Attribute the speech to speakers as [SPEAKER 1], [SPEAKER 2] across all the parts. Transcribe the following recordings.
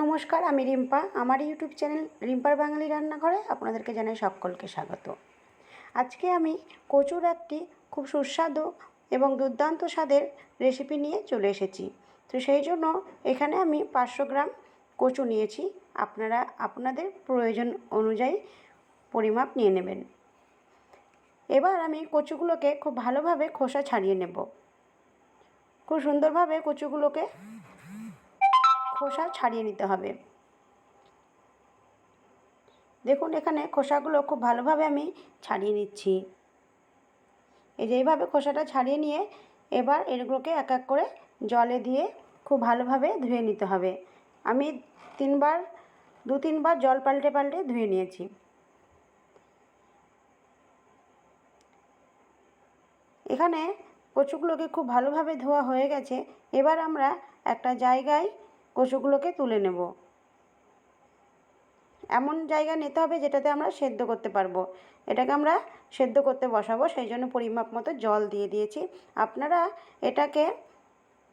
[SPEAKER 1] নমস্কার, আমি রিম্পা। আমার ইউটিউব চ্যানেল রিম্পার বাঙালি রান্নাঘরে আপনাদেরকে জানাই সকলকে স্বাগত। আজকে আমি কচুর একটি খুব সুস্বাদু এবং দুর্দান্ত স্বাদের রেসিপি নিয়ে চলে এসেছি। তো সেই জন্য এখানে আমি 500 গ্রাম কচু নিয়েছি। আপনারা আপনাদের প্রয়োজন অনুযায়ী পরিমাপ নিয়ে নেবেন। এবার আমি কচুগুলোকে খুব ভালোভাবে খোসা ছাড়িয়ে নেব। খুব সুন্দরভাবে কচুগুলোকে খোসা ছাড়িয়ে নিতে হবে। দেখুন, এখানে খোসাগুলো খুব ভালোভাবে আমি ছাড়িয়ে নিচ্ছি। এই যে এইভাবে খোসাটা ছাড়িয়ে নিয়ে এবার এগুলোকে এক এক করে জলে দিয়ে খুব ভালোভাবে ধুয়ে নিতে হবে। আমি দু তিনবার জল পাল্টে পাল্টে ধুয়ে নিয়েছি। এখানে কচুগুলোকে খুব ভালোভাবে ধোয়া হয়ে গেছে। এবার আমরা একটা জায়গায় কচুগুলোকে তুলে নেব। এমন জায়গা নিতে হবে যেটাতে আমরা সেদ্ধ করতে পারবো। এটাকে আমরা সেদ্ধ করতে বসাবো, সেই জন্য পরিমাপ মতো জল দিয়ে দিয়েছি। আপনারা এটাকে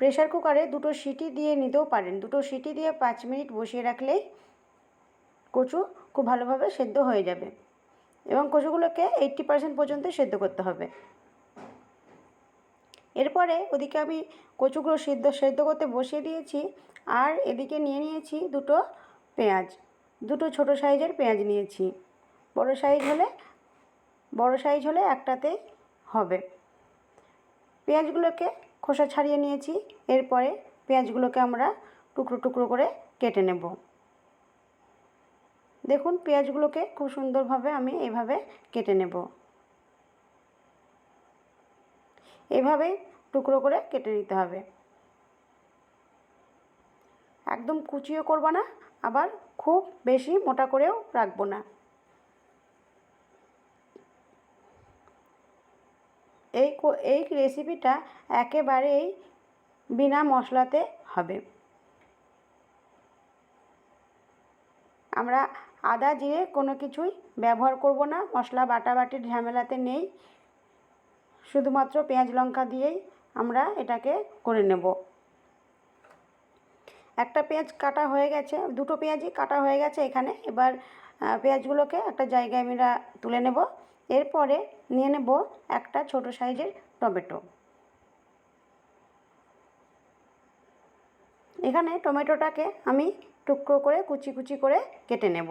[SPEAKER 1] প্রেসার কুকারে 2টো সিটি দিয়ে নিতেও পারেন। 2টো সিটি দিয়ে 5 মিনিট বসিয়ে রাখলেই কচু খুব ভালোভাবে সেদ্ধ হয়ে যাবে এবং কচুগুলোকে 80% পর্যন্ত সেদ্ধ করতে হবে। এরপরে ওদিকে আমি কচুগুলো সেদ্ধ করতে বসিয়ে দিয়েছি। আর এদিকে নিয়ে নিয়েছি 2টো পেঁয়াজ। 2টো ছোটো সাইজের পেঁয়াজ নিয়েছি। বড় সাইজ হলে একটাতেই হবে। পেঁয়াজগুলোকে খোসা ছাড়িয়ে নিয়েছি। এরপরে পেঁয়াজগুলোকে আমরা টুকরো টুকরো করে কেটে নেব। দেখুন, পেঁয়াজগুলোকে খুব সুন্দরভাবে আমি এইভাবে কেটে নেব। এভাবে টুকরো করে কেটে নিতে হবে। একদম কুচিও করব না, আবার খুব বেশি মোটা করেও রাখবো না। এই রেসিপিটা একেবারেই বিনা মশলাতে হবে। আমরা আদা জিরে কোনো কিছুই ব্যবহার করব না। মশলা বাটাবাটির ঝামেলাতে নেই। শুধুমাত্র পেঁয়াজ লঙ্কা দিয়েই আমরা এটাকে করে নেব। একটা পেঁয়াজ কাটা হয়ে গেছে, 2টো পেঁয়াজই কাটা হয়ে গেছে এখানে। এবার পেঁয়াজগুলোকে একটা জায়গায় আমরা তুলে নেব। এরপরে নিয়ে নেব একটা ছোটো সাইজের টমেটো। এখানে টমেটোটাকে আমি টুকরো করে কুচি কুচি করে কেটে নেব।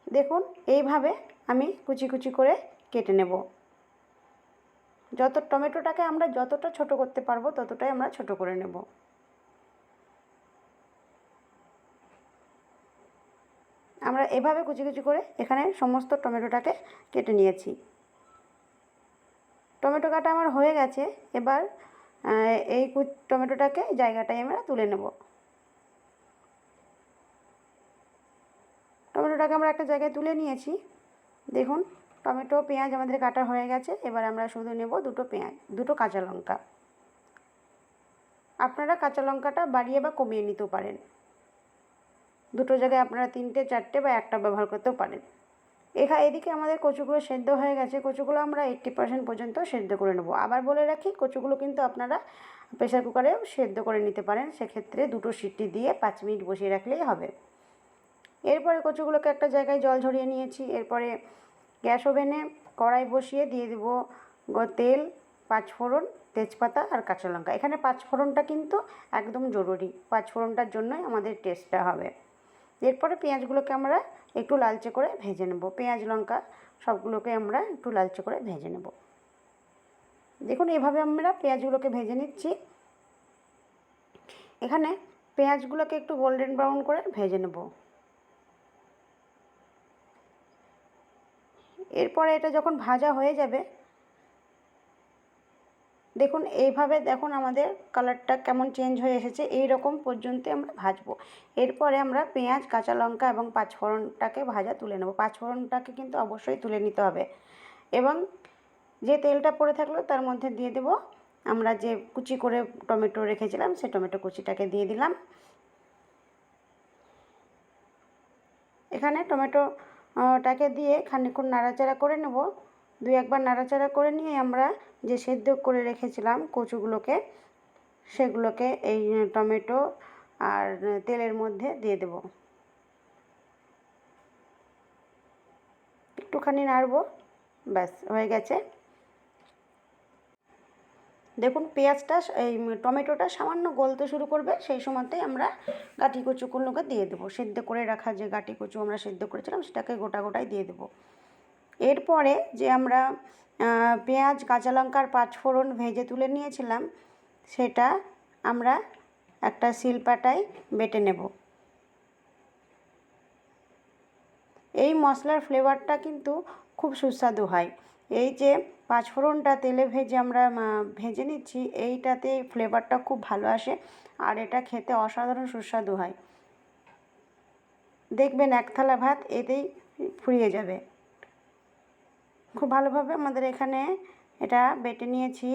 [SPEAKER 1] দেখুন, এইভাবে আমি কুচি কুচি করে কেটে নেব। টমেটোটাকে আমরা যতটা ছোট করতে পারবো ততটাই আমরা ছোট করে নেব। আমরা এভাবে কুচি কুচি করে এখানে সমস্ত টমেটোটাকে কেটে নিয়েছি। টমেটো কাটা আমার হয়ে গেছে। এবার এই টমেটোটাকে জায়গাটায় আমরা তুলে নেব। টমেটোটাকে আমরা একটা জায়গায় তুলে নিয়েছি। দেখুন, টমেটো পেঁয়াজ আমাদের কাটা হয়ে গেছে। এবার আমরা শুধু নেব 2টো কাঁচা লঙ্কা। আপনারা কাঁচা লঙ্কাটা বাড়িয়ে বা কমিয়ে নিতেও পারেন। 2টো জায়গায় আপনারা 3টে 4টে বা একটা ব্যবহার করতেও পারেন। এদিকে আমাদের কচুগুলো সেদ্ধ হয়ে গেছে। কচুগুলো আমরা 80% পর্যন্ত সেদ্ধ করে নেব। আবার বলে রাখি, কচুগুলো কিন্তু আপনারা প্রেসার কুকারেও সেদ্ধ করে নিতে পারেন। সেক্ষেত্রে 2টো সিটি দিয়ে 5 মিনিট বসিয়ে রাখলেই হবে। এরপরে কচুগুলোকে একটা জায়গায় জল ঝরিয়ে নিয়েছি। এরপরে গ্যাস ওভেনে কড়াই বসিয়ে দিয়ে দেবো তেল, 5 ফোড়ন, তেজপাতা আর কাঁচা লঙ্কা। এখানে 5 ফোড়নটা কিন্তু একদম জরুরি। 5 ফোড়নটার জন্যই আমাদের টেস্টটা হবে। এরপরে পেঁয়াজগুলোকে আমরা একটু লালচে করে ভেজে নেব। পেঁয়াজ লঙ্কা সবগুলোকে আমরা একটু লালচে করে ভেজে নেব। দেখুন, এইভাবে আমরা পেঁয়াজগুলোকে ভেজে নিচ্ছি। এখানে পেঁয়াজগুলোকে একটু গোল্ডেন ব্রাউন করে ভেজে নেব। এরপরে এটা যখন ভাজা হয়ে যাবে, দেখুন এইভাবে দেখুন আমাদের কালারটা কেমন চেঞ্জ হয়ে এসেছে। এই রকম পর্যন্ত আমরা ভাজবো। এরপরে আমরা পেঁয়াজ, কাঁচা লঙ্কা এবং 5 ফোড়নটাকে ভাজা তুলে নেব। 5 ফোড়নটাকে কিন্তু অবশ্যই তুলে নিতে হবে। এবং যে তেলটা পড়ে থাকলো তার মধ্যে দিয়ে দেব আমরা যে কুচি করে টমেটো রেখেছিলাম, সেই টমেটো কুচিটাকে দিয়ে দিলাম। এখানে টমেটোটাকে দিয়ে খানিকক্ষণ নাড়াচাড়া করে নেব। 2-1 বার নাড়াচাড়া করে নিয়ে আমরা যে সেদ্ধ করে রেখেছিলাম কচুগুলোকে, সেগুলোকে এই টমেটো আর তেলের মধ্যে দিয়ে দেব। একটুখানি নাড়বো, ব্যাস হয়ে গেছে। দেখুন পেঁয়াজটা এই টমেটোটা সামান্য গলতে শুরু করবে, সেই সময়তেই আমরা গাঁটি কচুগুলোকে দিয়ে দেবো। সেদ্ধ করে রাখা যে গাঁটি কচু আমরা সেদ্ধ করেছিলাম সেটাকে গোটা গোটাই দিয়ে দেবো। এরপরে যে আমরা পেঁয়াজ কাঁচা লঙ্কার পাঁচফোড়ন ভেজে তুলে নিয়েছিলাম সেটা আমরা একটা শিলপাটায় বেটে নেব। এই মশলার ফ্লেভারটা কিন্তু খুব সুস্বাদু হয়। এই যে পাঁচফোড়নটা তেলে ভেজে আমরা ভেজে নিচ্ছি, এইটাতে ফ্লেভারটা খুব ভালো আসে আর এটা খেতে অসাধারণ সুস্বাদু হয়। দেখবেন এক থালা ভাত এতেই ফুরিয়ে যাবে। খুব ভালোভাবে আমাদের এখানে এটা বেটে নিয়েছি।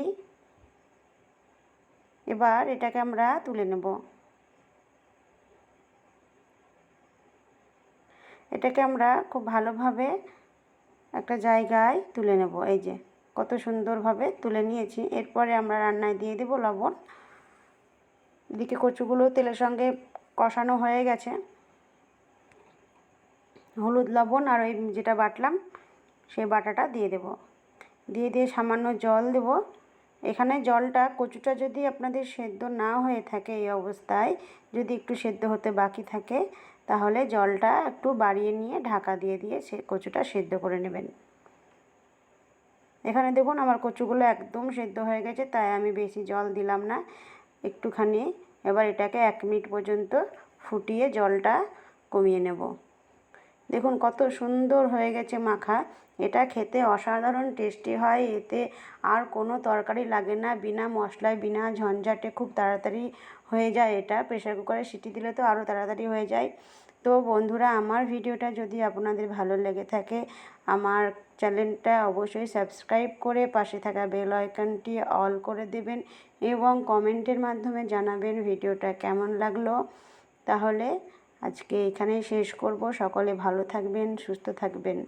[SPEAKER 1] এবার এটাকে আমরা তুলে নেব। এটাকে আমরা খুব ভালোভাবে একটা জায়গায় তুলে নেব। এই যে কত সুন্দরভাবে তুলে নিয়েছি। এরপরে আমরা রান্নায় দিয়ে দেব লবণ। এদিকে কচুগুলো তেলের সঙ্গে কষানো হয়ে গেছে। হলুদ লবণ আর ওই যেটা বাটলাম সেই বাটাটা দিয়ে দেব। দিয়ে সামান্য জল দেব। এখানে জলটা কচুটা যদি আপনাদের সেদ্ধ না হয়ে থাকে এই অবস্থায়, যদি একটু সেদ্ধ হতে বাকি থাকে তাহলে জলটা একটু বাড়িয়ে নিয়ে ঢাকা দিয়ে সে কচুটা সেদ্ধ করে নেবেন। এখানে দেখুন আমার কচুগুলো একদম সেদ্ধ হয়ে গেছে, তাই আমি বেশি জল দিলাম না, একটুখানি। এবার এটাকে 1 মিনিট পর্যন্ত ফুটিয়ে জলটা কমিয়ে নেব। দেখুন কত সুন্দর হয়ে গেছে মাখা। এটা খেতে অসাধারণ টেস্টি হয়। এতে আর কোনো তরকারি লাগে না, বিনা মশলায় বিনা ঝঞ্ঝাটে খুব তাড়াতাড়ি হয়ে যায়। এটা প্রেসার কুকারে সিটি দিলে তো আরও তাড়াতাড়ি হয়ে যায়। তো বন্ধুরা, আমার ভিডিওটা যদি আপনাদের ভালো লেগে থাকে আমার চ্যানেলটা অবশ্যই সাবস্ক্রাইব করে পাশে থাকা বেল আইকনটি অল করে দেবেন এবং কমেন্টের মাধ্যমে জানাবেন ভিডিওটা কেমন লাগলো। তাহলে আজকে এখানেই শেষ করব। সকলে ভালো থাকবেন, সুস্থ থাকবেন।